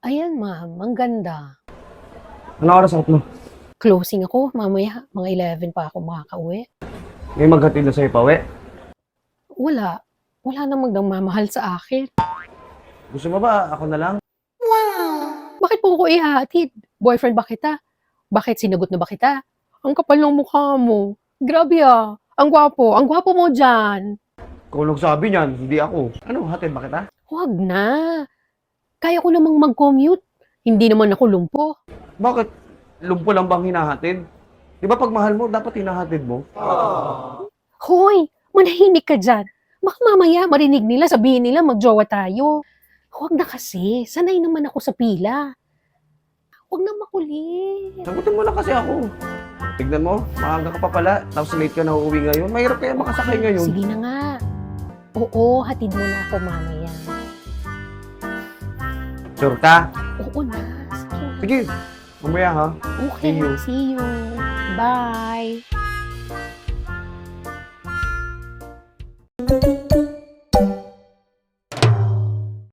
Ayan ma'am, ang ganda. Ano oras out mo? Closing ako, mamaya mga 11 pa ako makakauwi. May maghatid na sa'yo pauwi? Wala, wala namang nagmamahal sa akin. Gusto mo ba ako na lang? Bakit mo ko ihahatid? Boyfriend ba kita? Bakit sinagot na ba kita? Ang kapal ng mukha mo. Grabe ang gwapo mo dyan. Ikaw nagsabi niyan, hindi ako. Ano, hatid ba kita? Huwag na. Kaya ko namang mag-commute. Hindi naman ako lumpo. Bakit? Lumpo lang bang hinahatid? Di ba pag mahal mo, dapat hinahatid mo? Hoy, manahimik ka dyan. Baka mamaya marinig nila, sabihin nila magjowa tayo. Huwag na kasi, sanay naman ako sa pila. Huwag na makulit. Sagutin mo na kasi ako. Tignan mo, maaga ka pa pala, tapos late ka na uuwi ngayon. Mahirap kaya makasakay ngayon. Sige na nga. Oo, hatid mo na ako mamaya. Sure ka? Oo na, sige. Sige, mamaya ha. Okay, See you. see you. Bye.